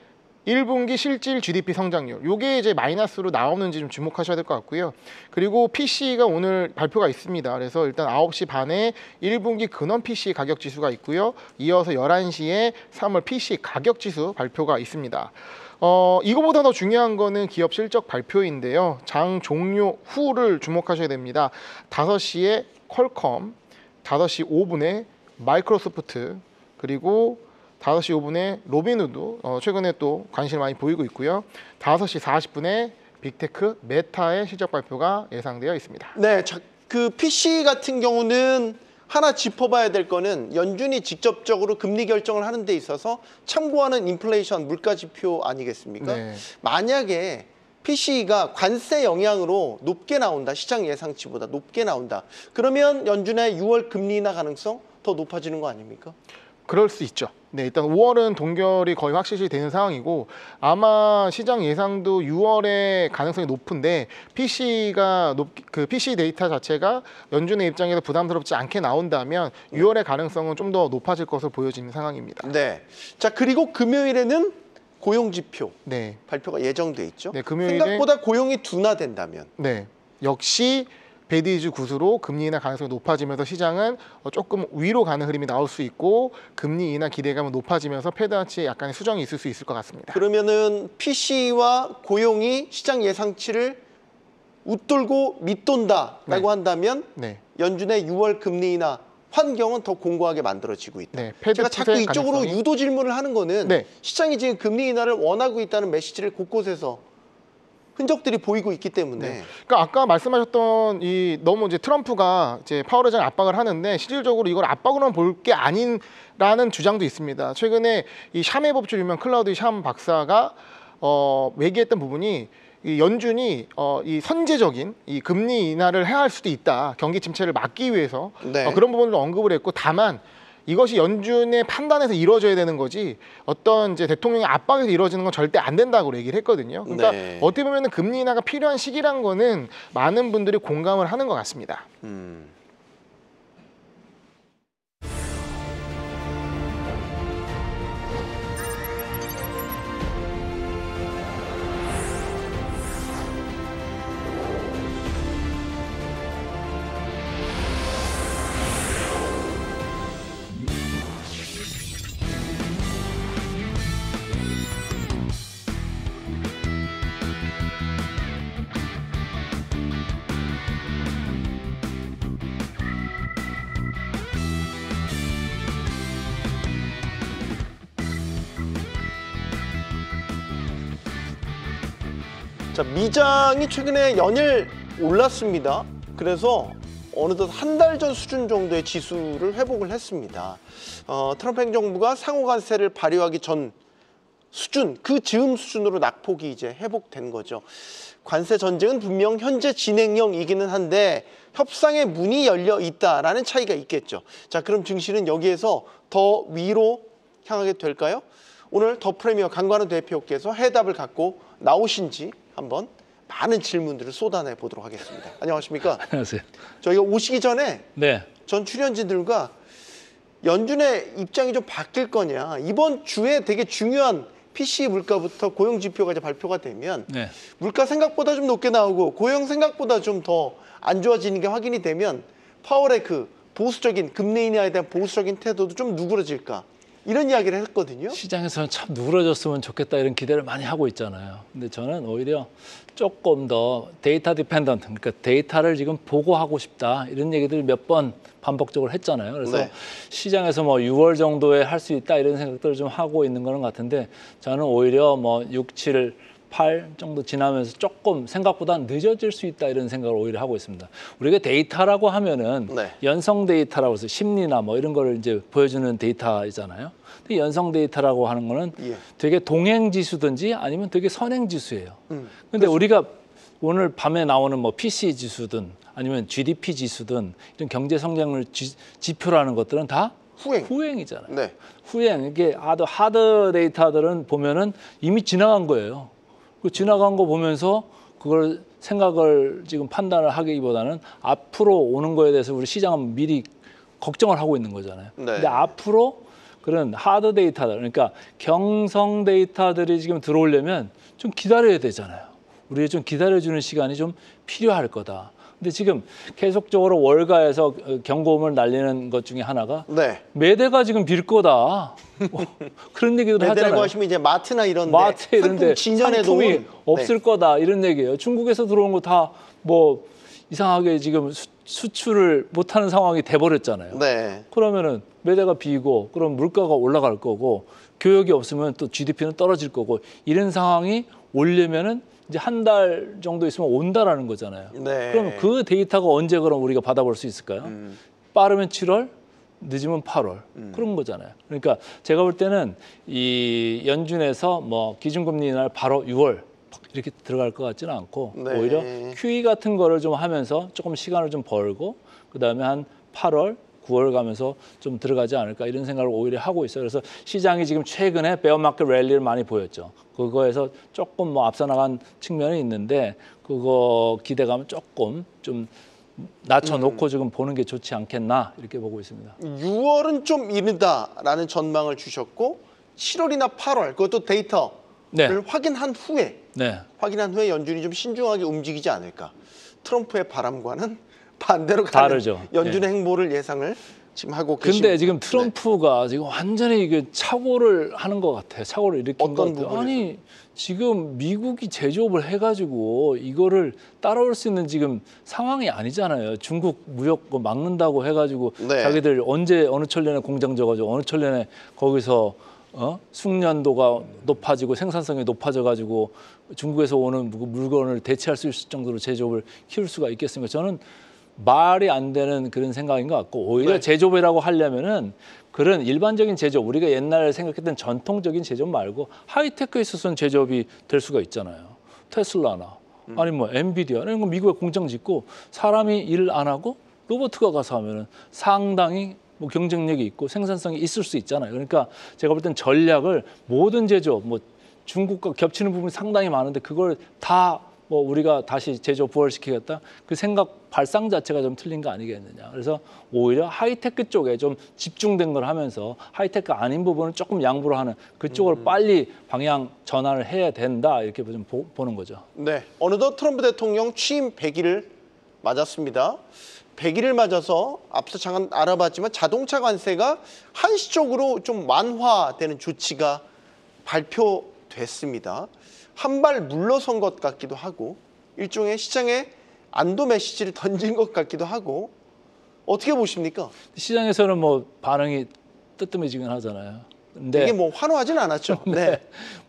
1분기 실질 GDP 성장률, 요게 이제 마이너스로 나오는지 좀 주목하셔야 될 것 같고요. 그리고 PC가 오늘 발표가 있습니다. 그래서 일단 9시 반에 1분기 근원 PC 가격 지수가 있고요. 이어서 11시에 3월 PC 가격 지수 발표가 있습니다. 이거보다 더 중요한 거는 기업 실적 발표인데요. 장 종료 후를 주목하셔야 됩니다. 5시에 퀄컴, 5시 5분에 마이크로소프트, 그리고 5시 5분에 로빈후드, 최근에 또 관심을 많이 보이고 있고요. 5시 40분에 빅테크 메타의 실적 발표가 예상되어 있습니다. 네, 그 PC 같은 경우는 하나 짚어봐야 될 거는 연준이 직접적으로 금리 결정을 하는 데 있어서 참고하는 인플레이션 물가 지표 아니겠습니까? 네. 만약에 PC가 관세 영향으로 높게 나온다, 시장 예상치보다 높게 나온다. 그러면 연준의 6월 금리 인하 가능성 더 높아지는 거 아닙니까? 그럴 수 있죠. 네, 일단 5월은 동결이 거의 확실시 되는 상황이고 아마 시장 예상도 6월에 가능성이 높은데 그 PC 데이터 자체가 연준의 입장에서 부담스럽지 않게 나온다면 6월의 가능성은 좀 더 높아질 것으로 보여지는 상황입니다. 네. 자, 그리고 금요일에는 고용 지표 네. 발표가 예정돼 있죠. 네, 금요일에 생각보다 고용이 둔화된다면. 네, 역시 베디즈 구수로 금리 인하 가능성이 높아지면서 시장은 조금 위로 가는 흐름이 나올 수 있고 금리 인하 기대감은 높아지면서 패드 하치에 약간의 수정이 있을 수 있을 것 같습니다. 그러면은 PC와 고용이 시장 예상치를 웃돌고 밑돈다라고 네. 한다면 네. 연준의 6월 금리 인하 환경은 더 공고하게 만들어지고 있다. 네, 패드 제가 자꾸 투자의 이쪽으로 가능성이... 유도 질문을 하는 거는 네. 시장이 지금 금리 인하를 원하고 있다는 메시지를 곳곳에서 흔적들이 보이고 있기 때문에. 네. 그러니까 아까 말씀하셨던 이 너무 이제 트럼프가 이제 파월 의장 압박을 하는데 실질적으로 이걸 압박으로만 볼 게 아닌라는 주장도 있습니다. 최근에 이 샴의 법칙 유명 클라우드 샴 박사가 얘기했던 부분이 이 연준이 이 선제적인 이 금리 인하를 해야 할 수도 있다. 경기 침체를 막기 위해서 네. 그런 부분을 언급을 했고 다만 이것이 연준의 판단에서 이루어져야 되는 거지 어떤 이제 대통령의 압박에서 이루어지는 건 절대 안 된다고 얘기를 했거든요. 그러니까 네. 어떻게 보면 금리 인하가 필요한 시기란 거는 많은 분들이 공감을 하는 것 같습니다. 자, 미장이 최근에 연일 올랐습니다. 그래서 어느덧 한 달 전 수준 정도의 지수를 회복을 했습니다. 트럼프 행정부가 상호 관세를 발효하기 전 수준, 그 즈음 수준으로 낙폭이 이제 회복된 거죠. 관세 전쟁은 분명 현재 진행형이기는 한데 협상의 문이 열려 있다라는 차이가 있겠죠. 자, 그럼 증시는 여기에서 더 위로 향하게 될까요? 오늘 더 프리미어 강관우 대표께서 해답을 갖고 나오신지 한번 많은 질문들을 쏟아내 보도록 하겠습니다. 안녕하십니까? 안녕하세요. 저희가 오시기 전에 네. 전 출연진들과 연준의 입장이 좀 바뀔 거냐, 이번 주에 되게 중요한 PC 물가부터 고용 지표가 이제 발표가 되면 네. 물가 생각보다 좀 높게 나오고 고용 생각보다 좀 더 안 좋아지는 게 확인이 되면 파월의 그 보수적인 금리 인하에 대한 보수적인 태도도 좀 누그러질까, 이런 이야기를 했거든요. 시장에서는 참 누그러졌으면 좋겠다 이런 기대를 많이 하고 있잖아요. 근데 저는 오히려 조금 더 데이터 디펜던트, 그러니까 데이터를 지금 보고하고 싶다 이런 얘기들 몇 번 반복적으로 했잖아요. 그래서 네. 시장에서 뭐 6월 정도에 할 수 있다 이런 생각들을 좀 하고 있는 거는 같은데 저는 오히려 뭐 6, 7, 8 정도 지나면서 조금 생각보다 늦어질 수 있다 이런 생각을 오히려 하고 있습니다. 우리가 데이터라고 하면은 네. 연성 데이터라고 해서 심리나 뭐 이런 거를 이제 보여주는 데이터이잖아요. 근데 연성 데이터라고 하는 거는 예. 되게 동행 지수든지 아니면 되게 선행 지수예요. 근데 그렇죠. 우리가 오늘 밤에 나오는 뭐 PC 지수든 아니면 GDP 지수든 이런 경제 성장률 지표라는 것들은 다 후행이잖아요. 네. 후행. 이게 하드 데이터들은 보면은 이미 지나간 거예요. 그 지나간 거 보면서 그걸 생각을 지금 판단을 하기보다는 앞으로 오는 거에 대해서 우리 시장은 미리 걱정을 하고 있는 거잖아요. 네. 근데 앞으로 그런 하드 데이터들, 그러니까 경성 데이터들이 지금 들어오려면 좀 기다려야 되잖아요. 우리가 좀 기다려주는 시간이 좀 필요할 거다. 근데 지금 계속적으로 월가에서 경고음을 날리는 것 중에 하나가 네. 매대가 지금 빌 거다. 그런 얘기도 매대라고 하잖아요. 하시면 이제 마트나 이런 마트 이런 데 진전에도 상품이 없을 거다 이런 얘기예요. 중국에서 들어온 거 다 뭐 이상하게 지금 수출을 못하는 상황이 돼버렸잖아요. 네. 그러면은 매대가 비고 그럼 물가가 올라갈 거고 교역이 없으면 또 GDP는 떨어질 거고 이런 상황이 오려면은 이제 한 달 정도 있으면 온다라는 거잖아요. 네. 그럼 그 데이터가 언제 그럼 우리가 받아볼 수 있을까요? 빠르면 7월, 늦으면 8월 그런 거잖아요. 그러니까 제가 볼 때는 이 연준에서 뭐 기준금리 인하를 바로 6월 이렇게 들어갈 것 같지는 않고 네. 오히려 QE 같은 거를 좀 하면서 조금 시간을 좀 벌고 그다음에 한 8월, 9월 가면서 좀 들어가지 않을까 이런 생각을 오히려 하고 있어요. 그래서 시장이 지금 최근에 베어마켓 랠리를 많이 보였죠. 그거에서 조금 뭐 앞서 나간 측면이 있는데 그거 기대감은 조금 좀 낮춰놓고 지금 보는 게 좋지 않겠나 이렇게 보고 있습니다. 6월은 좀 이르다라는 전망을 주셨고 7월이나 8월 그것도 데이터를 네. 확인한 후에 네. 연준이 좀 신중하게 움직이지 않을까. 트럼프의 바람과는 반대로 가는 다르죠. 연준의 행보를 예상을 지금 하고 계십니다. 근데 지금 트럼프가 지금 완전히 이게 착오를 하는 것 같아요. 착오를 일으킨 것 어떤 같아요. 부분에서? 아니 지금 미국이 제조업을 해가지고 이거를 따라올 수 있는 지금 상황이 아니잖아요. 중국 무역 뭐 막는다고 해가지고 네. 자기들 언제 어느 천년에 공장 져가지고 어느 천년에 거기서 숙련도가 높아지고 생산성이 높아져가지고 중국에서 오는 물건을 대체할 수 있을 정도로 제조업을 키울 수가 있겠습니까? 저는 말이 안 되는 그런 생각인 것 같고 오히려 네. 제조업이라고 하려면은 그런 일반적인 제조업 우리가 옛날에 생각했던 전통적인 제조업 말고 하이테크에 있어서는 제조업이 될 수가 있잖아요. 테슬라나 아니 뭐 엔비디아 이런 거 미국에 공장 짓고 사람이 일 안 하고 로봇가 가서 하면은 상당히 뭐 경쟁력이 있고 생산성이 있을 수 있잖아요. 그러니까 제가 볼 땐 전략을 모든 제조업 뭐 중국과 겹치는 부분이 상당히 많은데 그걸 다 뭐 우리가 다시 제조업 부활시키겠다 그 생각 발상 자체가 좀 틀린 거 아니겠느냐. 그래서 오히려 하이테크 쪽에 좀 집중된 걸 하면서 하이테크 아닌 부분을 조금 양보를 하는 그쪽으로 빨리 방향 전환을 해야 된다 이렇게 좀 보는 거죠. 네, 어느덧 트럼프 대통령 취임 100일을 맞았습니다. 100일을 맞아서 앞서 잠깐 알아봤지만 자동차 관세가 한시적으로 좀 완화되는 조치가 발표됐습니다. 한 발 물러선 것 같기도 하고 일종의 시장에 안도 메시지를 던진 것 같기도 하고 어떻게 보십니까? 시장에서는 뭐 반응이 뜨뜻해지긴 하잖아요. 근데 이게 뭐 환호하진 않았죠. 네.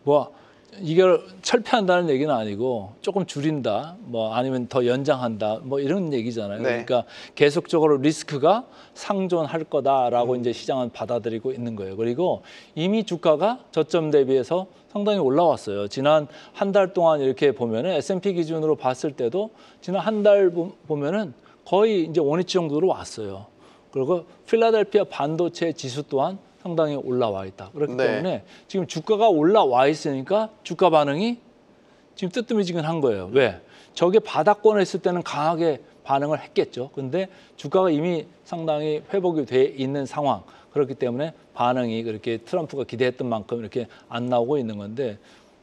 뭐 이걸 철폐한다는 얘기는 아니고 조금 줄인다, 뭐 아니면 더 연장한다, 뭐 이런 얘기잖아요. 네. 그러니까 계속적으로 리스크가 상존할 거다라고 이제 시장은 받아들이고 있는 거예요. 그리고 이미 주가가 저점 대비해서 상당히 올라왔어요. 지난 한 달 동안 이렇게 보면은 S&P 기준으로 봤을 때도 지난 한 달 보면은 거의 이제 원위치 정도로 왔어요. 그리고 필라델피아 반도체 지수 또한 상당히 올라와 있다. 그렇기 네. 때문에 지금 주가가 올라와 있으니까 주가 반응이 지금 뜨뜻해지긴 거예요. 왜? 저게 바닥권에 있을 때는 강하게 반응을 했겠죠. 근데 주가가 이미 상당히 회복이 돼 있는 상황. 그렇기 때문에 반응이 그렇게 트럼프가 기대했던 만큼 이렇게 안 나오고 있는 건데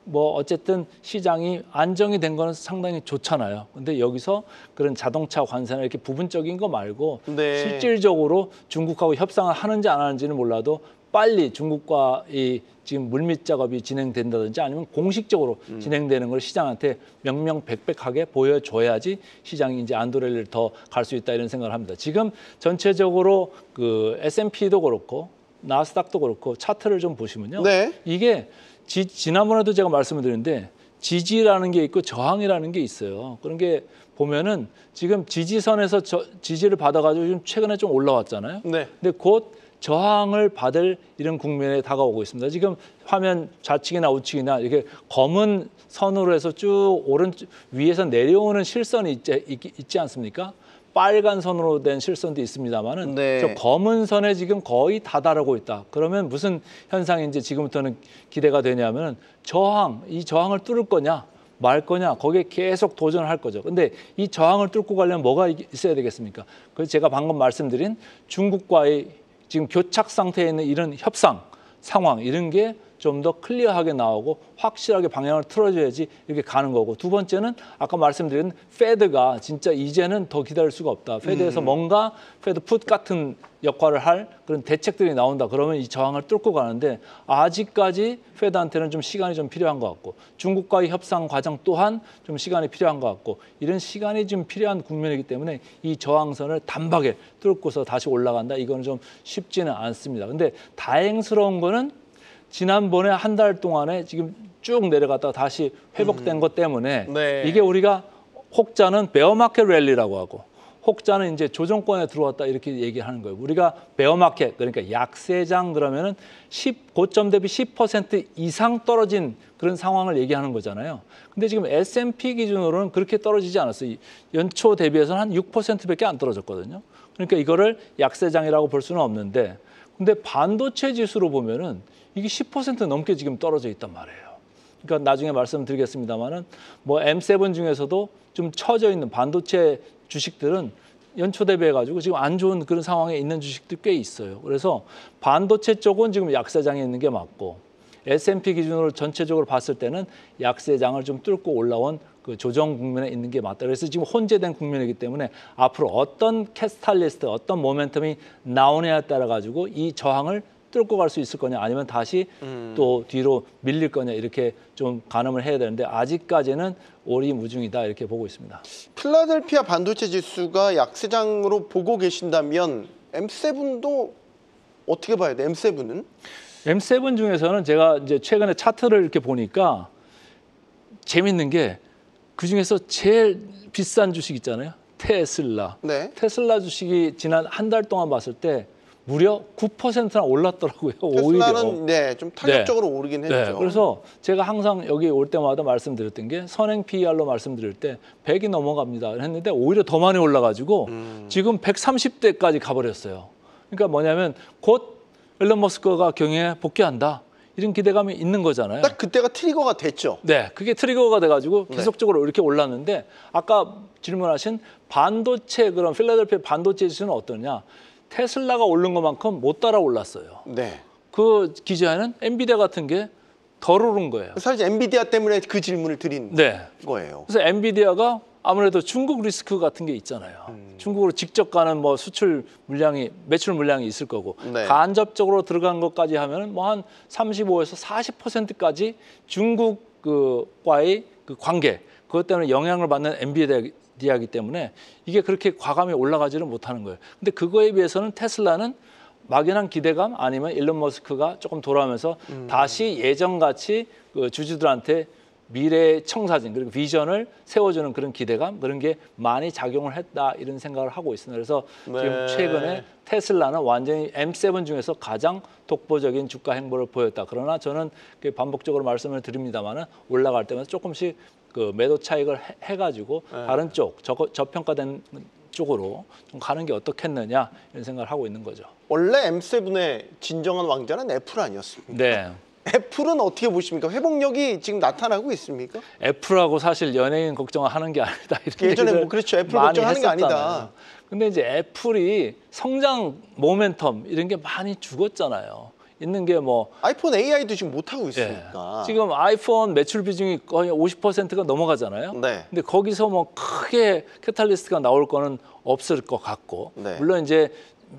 뭐 어쨌든 시장이 안정이 된 거는 상당히 좋잖아요. 근데 여기서 그런 자동차 관세나 이렇게 부분적인 거 말고 네. 실질적으로 중국하고 협상을 하는지 안 하는지는 몰라도 빨리 중국과 이 지금 물밑 작업이 진행된다든지 아니면 공식적으로 진행되는 걸 시장한테 명명백백하게 보여줘야지 시장이 이제 안도레를 더 갈 수 있다 이런 생각을 합니다. 지금 전체적으로 그 S&P도 그렇고 나스닥도 그렇고 차트를 좀 보시면요. 네. 이게 지난번에도 제가 말씀을 드렸는데 지지라는 게 있고 저항이라는 게 있어요. 그런 게 보면은 지금 지지선에서 지지를 받아가지고 지금 최근에 좀 올라왔잖아요. 네. 근데 곧 저항을 받을 이런 국면에 다가오고 있습니다. 지금 화면 좌측이나 우측이나 이렇게 검은 선으로 해서 쭉 오른쪽 위에서 내려오는 실선이 있지 않습니까? 빨간 선으로 된 실선도 있습니다만은 네. 저 검은 선에 지금 거의 다다르고 있다. 그러면 무슨 현상이 이제 지금부터는 기대가 되냐면은 이 저항을 뚫을 거냐 말 거냐 거기에 계속 도전을 할 거죠. 근데 이 저항을 뚫고 가려면 뭐가 있어야 되겠습니까? 그래서 제가 방금 말씀드린 중국과의 지금 교착 상태에 있는 이런 협상 상황 이런 게 좀 더 클리어하게 나오고 확실하게 방향을 틀어줘야지 이렇게 가는 거고, 두 번째는 아까 말씀드린 페드가 진짜 이제는 더 기다릴 수가 없다. 페드에서 뭔가 페드 풋 같은 역할을 할 그런 대책들이 나온다. 그러면 이 저항을 뚫고 가는데 아직까지 페드한테는 좀 시간이 좀 필요한 것 같고, 중국과의 협상 과정 또한 좀 시간이 필요한 것 같고, 이런 시간이 좀 필요한 국면이기 때문에 이 저항선을 단박에 뚫고서 다시 올라간다. 이거는 좀 쉽지는 않습니다. 근데 다행스러운 거는 지난번에 한 달 동안에 지금 쭉 내려갔다가 다시 회복된 것 때문에 네. 이게 우리가 혹자는 베어마켓 랠리라고 하고 혹자는 이제 조정권에 들어왔다 이렇게 얘기하는 거예요. 우리가 베어마켓 그러니까 약세장 그러면은 고점 대비 10% 이상 떨어진 그런 상황을 얘기하는 거잖아요. 근데 지금 S&P 기준으로는 그렇게 떨어지지 않았어요. 연초 대비해서는 한 6%밖에 안 떨어졌거든요. 그러니까 이거를 약세장이라고 볼 수는 없는데, 근데 반도체 지수로 보면은 이게 10% 넘게 지금 떨어져 있단 말이에요. 그러니까 나중에 말씀드리겠습니다만은 뭐 M7 중에서도 좀 처져 있는 반도체 주식들은 연초 대비해 가지고 지금 안 좋은 그런 상황에 있는 주식들 꽤 있어요. 그래서 반도체 쪽은 지금 약세장에 있는 게 맞고, S&P 기준으로 전체적으로 봤을 때는 약세장을 좀 뚫고 올라온 그 조정 국면에 있는 게 맞다. 그래서 지금 혼재된 국면이기 때문에 앞으로 어떤 캐스탈리스트, 어떤 모멘텀이 나오냐에 따라 가지고 이 저항을 뚫고 갈 수 있을 거냐, 아니면 다시 또 뒤로 밀릴 거냐, 이렇게 좀 가늠을 해야 되는데 아직까지는 오리무중이다 이렇게 보고 있습니다. 필라델피아 반도체 지수가 약세장으로 보고 계신다면 M7도 어떻게 봐야 돼? M7은? M7 중에서는 제가 이제 최근에 차트를 이렇게 보니까 재밌는 게 그 중에서 제일 비싼 주식 있잖아요. 테슬라. 네. 테슬라 주식이 지난 한 달 동안 봤을 때 무려 9%나 올랐더라고요. 테슬라는 오히려. 네, 좀 타격적으로 오르긴 했죠. 네, 그래서 제가 항상 여기 올 때마다 말씀드렸던 게 선행 PER로 말씀드릴 때 100이 넘어갑니다 했는데 오히려 더 많이 올라가지고 지금 130대까지 가버렸어요. 그러니까 뭐냐면 곧 일론 머스크가 경영에 복귀한다. 이런 기대감이 있는 거잖아요. 딱 그때가 트리거가 됐죠. 네, 그게 트리거가 돼가지고 계속적으로 이렇게 올랐는데, 아까 질문하신 반도체 그런 필라델피아 반도체 지수는 어떠냐? 테슬라가 오른 것만큼 못 따라 올랐어요. 네. 그 기저에는 엔비디아 같은 게 덜 오른 거예요. 사실 엔비디아 때문에 그 질문을 드린 네. 거예요. 그래서 엔비디아가 아무래도 중국 리스크 같은 게 있잖아요. 중국으로 직접 가는 뭐 수출 물량이, 매출 물량이 있을 거고, 네. 간접적으로 들어간 것까지 하면은 뭐 한 35에서 40%까지 중국 그과의 그 관계, 그것 때문에 영향을 받는 엔비디아이기 때문에 이게 그렇게 과감히 올라가지를 못하는 거예요. 근데 그거에 비해서는 테슬라는 막연한 기대감 아니면 일론 머스크가 조금 돌아오면서 다시 예전같이 그 주주들한테 미래의 청사진 그리고 비전을 세워주는 그런 기대감, 그런 게 많이 작용을 했다 이런 생각을 하고 있습니다. 그래서 지금 최근에 테슬라는 완전히 M7 중에서 가장 독보적인 주가 행보를 보였다. 그러나 저는 반복적으로 말씀을 드립니다만은 올라갈 때마다 조금씩 그 매도 차익을 해가지고 다른 쪽 저평가된 쪽으로 좀 가는 게 어떻겠느냐 이런 생각을 하고 있는 거죠. 원래 M7의 진정한 왕자는 애플 아니었습니까? 네. 애플은 어떻게 보십니까? 회복력이 지금 나타나고 있습니까? 애플하고 사실 연예인 걱정하는 게 아니다. 이런 예전에 얘기를 뭐 그렇죠. 애플 많이 걱정하는 게 했었잖아요. 아니다. 근데 이제 애플이 성장 모멘텀 이런 게 많이 죽었잖아요. 있는 게 뭐 아이폰 AI도 지금 못 하고 있으니까. 지금 아이폰 매출 비중이 거의 50%가 넘어가잖아요. 네. 근데 거기서 뭐 크게 캐탈리스트가 나올 거는 없을 것 같고, 네. 물론 이제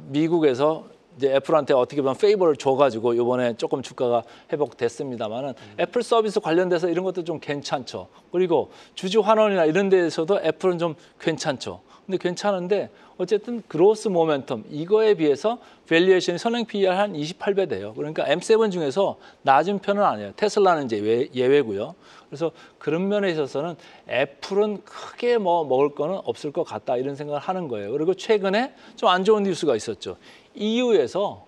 미국에서 이제 애플한테 어떻게 보면 페이버를 줘가지고 이번에 조금 주가가 회복됐습니다만은 애플 서비스 관련돼서 이런 것도 좀 괜찮죠. 그리고 주주 환원이나 이런 데에서도 애플은 좀 괜찮죠. 근데 괜찮은데 어쨌든 그로스 모멘텀 이거에 비해서 밸류에이션이 선행 PER 한 28배 돼요. 그러니까 M7 중에서 낮은 편은 아니에요. 테슬라는 이제 예외고요. 그래서 그런 면에 있어서는 애플은 크게 뭐 먹을 거는 없을 것 같다 이런 생각을 하는 거예요. 그리고 최근에 좀 안 좋은 뉴스가 있었죠. EU에서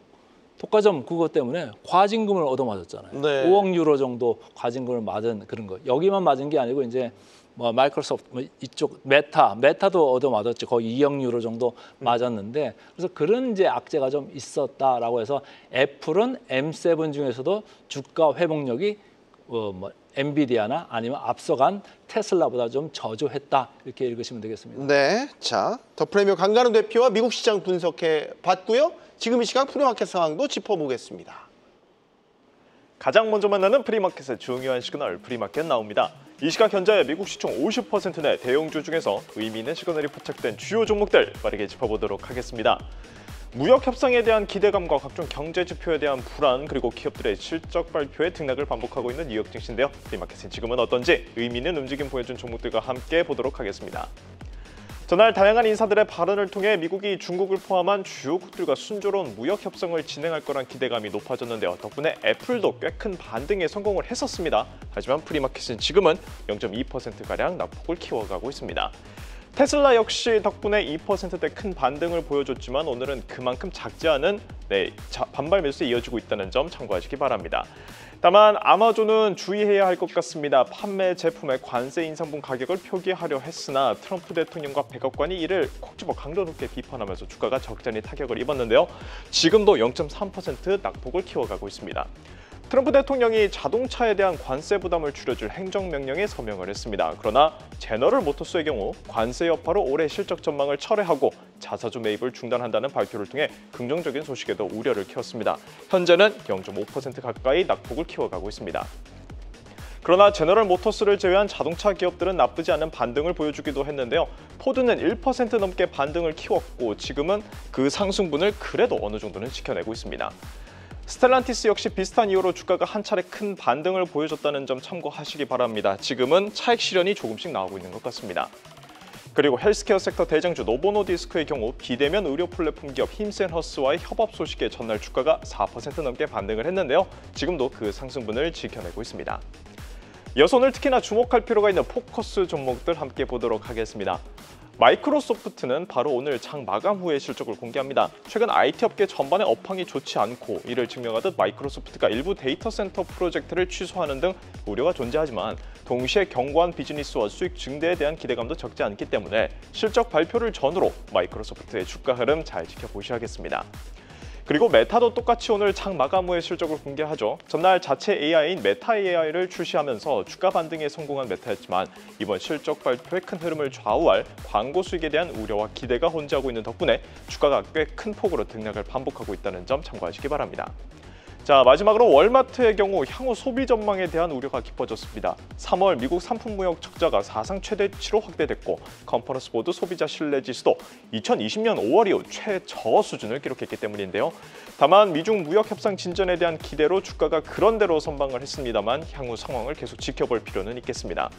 독과점 그것 때문에 과징금을 얻어맞았잖아요. 네. 5억 유로 정도 과징금을 맞은 그런 거. 여기만 맞은 게 아니고 이제 뭐 마이크로소프트 뭐 이쪽 메타도 얻어맞았죠. 거의 2억 유로 정도 맞았는데, 그래서 그런 이제 악재가 좀 있었다라고 해서 애플은 M7 중에서도 주가 회복력이 엔비디아나 아니면 앞서간 테슬라보다 좀 저조했다 이렇게 읽으시면 되겠습니다. 네, 자, 더 프리미어 강가름 대표와 미국 시장 분석해 봤고요. 지금 이 시각 프리마켓 상황도 짚어보겠습니다. 가장 먼저 만나는 프리마켓의 중요한 시그널 프리마켓 나옵니다. 이 시각 현재 미국 시총 50% 내 대형주 중에서 의미 있는 시그널이 포착된 주요 종목들 빠르게 짚어보도록 하겠습니다. 무역 협상에 대한 기대감과 각종 경제 지표에 대한 불안 그리고 기업들의 실적 발표에 등락을 반복하고 있는 뉴욕 증시인데요. 프리마켓은 지금은 어떤지 의미 있는 움직임 보여준 종목들과 함께 보도록 하겠습니다. 전날 다양한 인사들의 발언을 통해 미국이 중국을 포함한 주요국들과 순조로운 무역 협상을 진행할 거란 기대감이 높아졌는데요. 덕분에 애플도 꽤 큰 반등에 성공을 했었습니다. 하지만 프리마켓은 지금은 0.2%가량 낙폭을 키워가고 있습니다. 테슬라 역시 덕분에 2%대 큰 반등을 보여줬지만 오늘은 그만큼 작지 않은 반발 매수에 이어지고 있다는 점 참고하시기 바랍니다. 다만 아마존은 주의해야 할 것 같습니다. 판매 제품의 관세 인상분 가격을 표기하려 했으나 트럼프 대통령과 백악관이 이를 콕 집어 강도 높게 비판하면서 주가가 적잖이 타격을 입었는데요. 지금도 0.3% 낙폭을 키워가고 있습니다. 트럼프 대통령이 자동차에 대한 관세 부담을 줄여줄 행정명령에 서명을 했습니다. 그러나 제너럴 모터스의 경우 관세 여파로 올해 실적 전망을 철회하고 자사주 매입을 중단한다는 발표를 통해 긍정적인 소식에도 우려를 키웠습니다. 현재는 0.5% 가까이 낙폭을 키워가고 있습니다. 그러나 제너럴 모터스를 제외한 자동차 기업들은 나쁘지 않은 반등을 보여주기도 했는데요. 포드는 1% 넘게 반등을 키웠고 지금은 그 상승분을 그래도 어느 정도는 지켜내고 있습니다. 스텔란티스 역시 비슷한 이유로 주가가 한 차례 큰 반등을 보여줬다는 점 참고하시기 바랍니다. 지금은 차익 실현이 조금씩 나오고 있는 것 같습니다. 그리고 헬스케어 섹터 대장주 노보노디스크의 경우 비대면 의료 플랫폼 기업 힘센허스와의 협업 소식에 전날 주가가 4% 넘게 반등을 했는데요. 지금도 그 상승분을 지켜내고 있습니다. 이어서 오늘 특히나 주목할 필요가 있는 포커스 종목들 함께 보도록 하겠습니다. 마이크로소프트는 바로 오늘 장 마감 후에 실적을 공개합니다. 최근 IT 업계 전반의 업황이 좋지 않고 이를 증명하듯 마이크로소프트가 일부 데이터 센터 프로젝트를 취소하는 등 우려가 존재하지만 동시에 견고한 비즈니스와 수익 증대에 대한 기대감도 적지 않기 때문에 실적 발표를 전후로 마이크로소프트의 주가 흐름 잘 지켜보셔야겠습니다. 그리고 메타도 똑같이 오늘 장 마감 후에 실적을 공개하죠. 전날 자체 AI인 메타 AI를 출시하면서 주가 반등에 성공한 메타였지만 이번 실적 발표의 큰 흐름을 좌우할 광고 수익에 대한 우려와 기대가 혼재하고 있는 덕분에 주가가 꽤 큰 폭으로 등락을 반복하고 있다는 점 참고하시기 바랍니다. 자, 마지막으로 월마트의 경우 향후 소비 전망에 대한 우려가 깊어졌습니다. 3월 미국 상품 무역 적자가 사상 최대치로 확대됐고 컨퍼런스 보드 소비자 신뢰 지수도 2020년 5월 이후 최저 수준을 기록했기 때문인데요. 다만 미중 무역 협상 진전에 대한 기대로 주가가 그런대로 선방을 했습니다만 향후 상황을 계속 지켜볼 필요는 있겠습니다.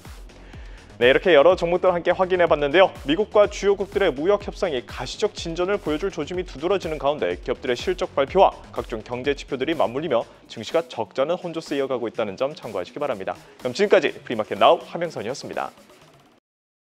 네, 이렇게 여러 종목들 함께 확인해봤는데요. 미국과 주요국들의 무역 협상이 가시적 진전을 보여줄 조짐이 두드러지는 가운데 기업들의 실적 발표와 각종 경제 지표들이 맞물리며 증시가 적잖은 혼조세 이어가고 있다는 점 참고하시기 바랍니다. 그럼 지금까지 프리마켓 나우 하명선이었습니다.